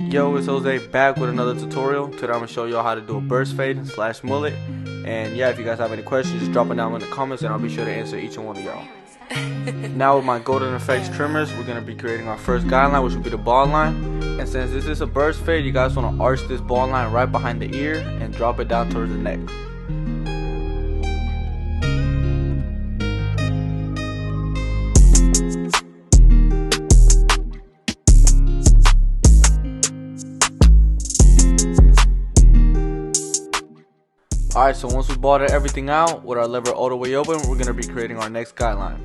Yo, it's Jose back with another tutorial. Today I'm going to show y'all how to do a burst fade / mullet. And yeah, if you guys have any questions, just drop it down in the comments and I'll be sure to answer each one of y'all. Now with my golden effects trimmers, we're going to be creating our first guideline, which will be the ball line. And since this is a burst fade, you guys want to arch this ball line right behind the ear and drop it down towards the neck. Alright, so once we balled everything out with our lever all the way open, we're going to be creating our next guideline.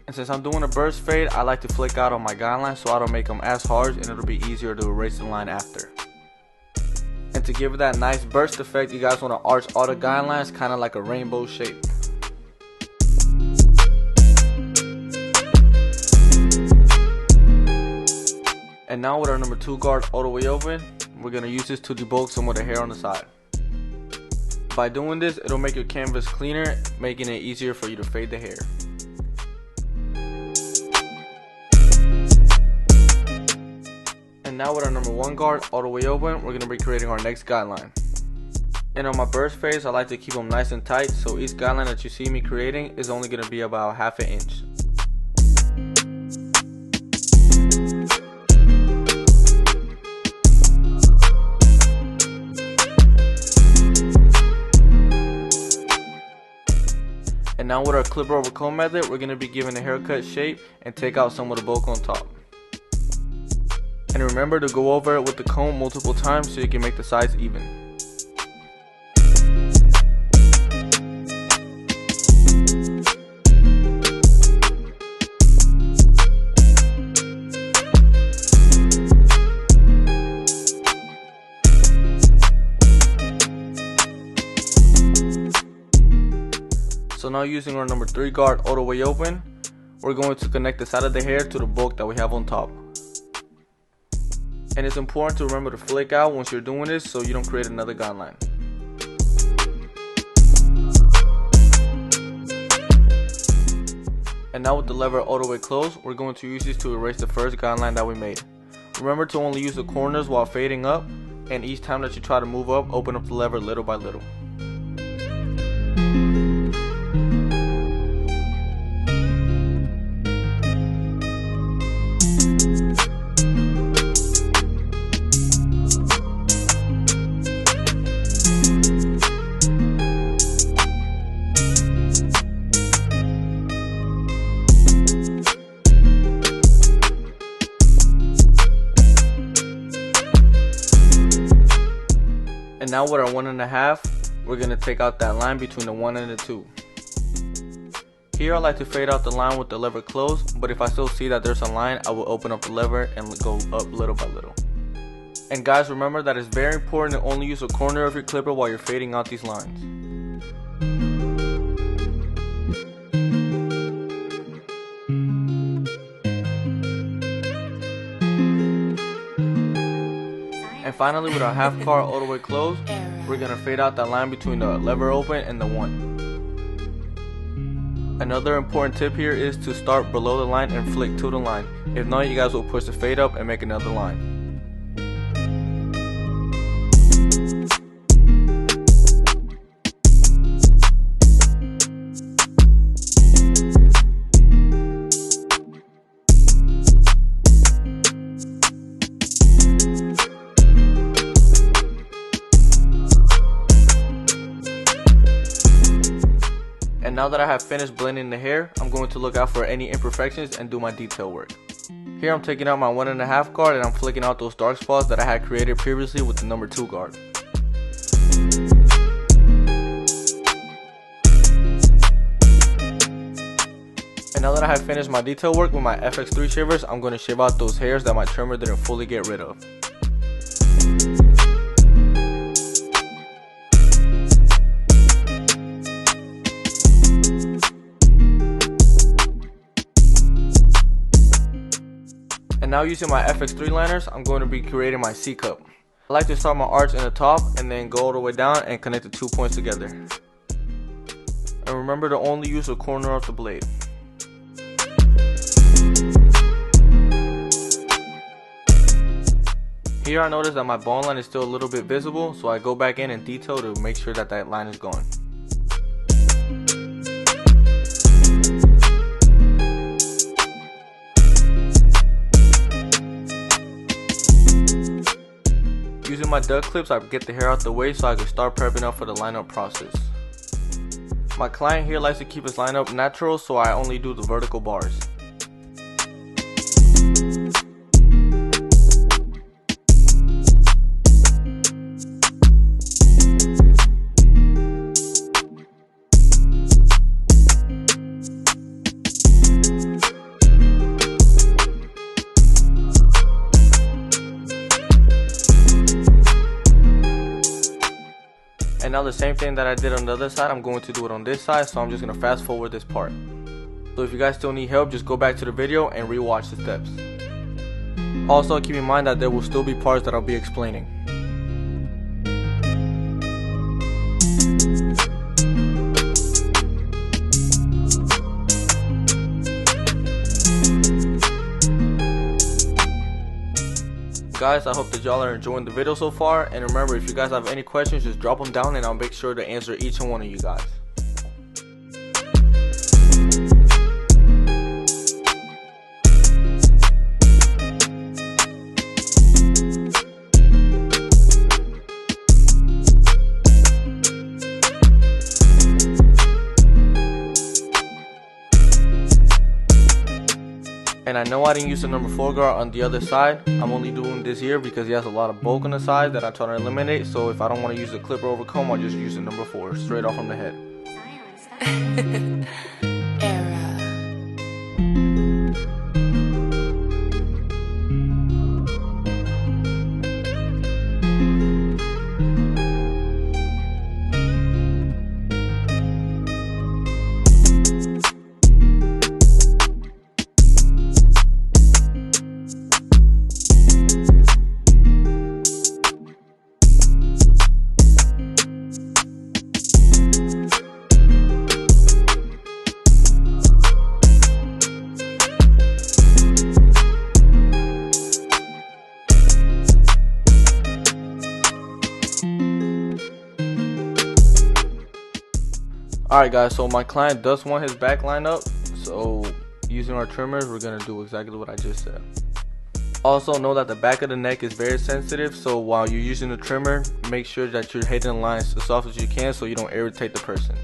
And since I'm doing a burst fade, I like to flick out on my guideline so I don't make them as hard and it'll be easier to erase the line after. And to give it that nice burst effect, you guys want to arch all the guidelines kind of like a rainbow shape. And now with our number 2 guard all the way open, we're going to use this to debulk some of the hair on the side. By doing this, it'll make your canvas cleaner, making it easier for you to fade the hair. And now with our number 1 guard all the way open, we're going to be creating our next guideline. And on my burst fades, I like to keep them nice and tight, so each guideline that you see me creating is only going to be about ½ an inch. And now with our clipper over comb method, we're going to be giving the haircut shape and take out some of the bulk on top. And remember to go over it with the comb multiple times so you can make the sides even. So now using our number 3 guard all the way open, we're going to connect the side of the hair to the bulk that we have on top. And it's important to remember to flick out once you're doing this so you don't create another guideline. And now with the lever all the way closed, we're going to use this to erase the first guideline that we made. Remember to only use the corners while fading up, and each time that you try to move up, open up the lever little by little. And now with our 1.5, we're going to take out that line between the 1 and the 2. Here I like to fade out the line with the lever closed, but if I still see that there's a line, I will open up the lever and go up little by little. And guys, remember that it's very important to only use a corner of your clipper while you're fading out these lines. And finally, with our half guard all the way closed, we're going to fade out that line between the lever open and the 1. Another important tip here is to start below the line and flick to the line. If not, you guys will push the fade up and make another line. And now that I have finished blending the hair, I'm going to look out for any imperfections and do my detail work. Here I'm taking out my 1.5 guard and I'm flicking out those dark spots that I had created previously with the number 2 guard. And now that I have finished my detail work with my FX3 shavers, I'm going to shave out those hairs that my trimmer didn't fully get rid of. And now using my FX3 liners, I'm going to be creating my C cup. I like to start my arch in the top and then go all the way down and connect the 2 points together. And remember to only use a corner of the blade. here I noticed that my bone line is still a little bit visible, so I go back in and detail to make sure that that line is gone. Using my duck clips, I get the hair out the way so I can start prepping up for the lineup process. My client here likes to keep his lineup natural, so I only do the vertical bars. And now the same thing that I did on the other side, I'm going to do it on this side, so I'm just going to fast forward this part. So if you guys still need help, just go back to the video and rewatch the steps. Also keep in mind that there will still be parts that I'll be explaining. Guys, I hope that y'all are enjoying the video so far, and remember, if you guys have any questions, just drop them down and I'll make sure to answer each and one of you guys. And I know I didn't use the number 4 guard on the other side. I'm only doing this here because he has a lot of bulk on the side that I try to eliminate. So if I don't want to use the clipper over comb, I'll just use the number 4 straight off from the head. Alright guys, so my client does want his back line up, so using our trimmers we're going to do exactly what I just said. Also know that the back of the neck is very sensitive, so while you're using the trimmer, make sure that you're hitting the lines as soft as you can so you don't irritate the person.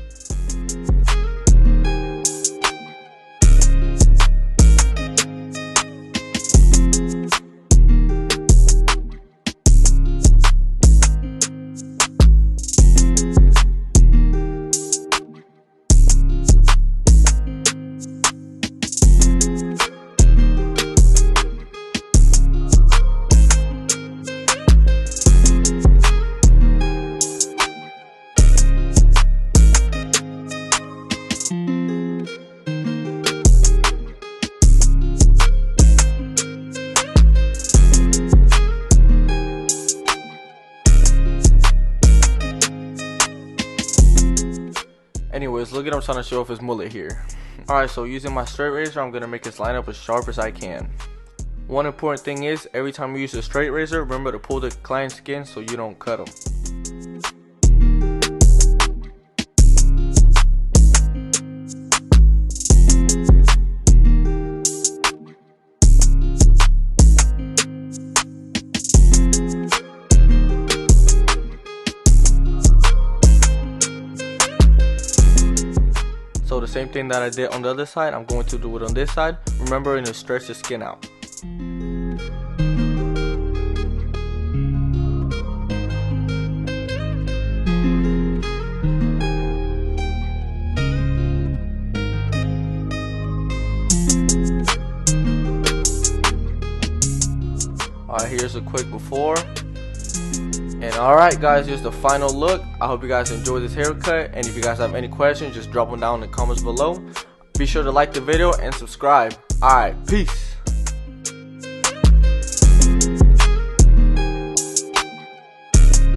Anyways, look at him trying to show off his mullet here. Alright, so using my straight razor, I'm going to make his line up as sharp as I can. One important thing is, every time you use a straight razor, remember to pull the client's skin so you don't cut him. So the same thing that I did on the other side, I'm going to do it on this side, remembering to stretch the skin out. Alright, here's a quick before. And alright guys, here's the final look. I hope you guys enjoyed this haircut, and if you guys have any questions, just drop them down in the comments below. Be sure to like the video and subscribe. Alright, peace.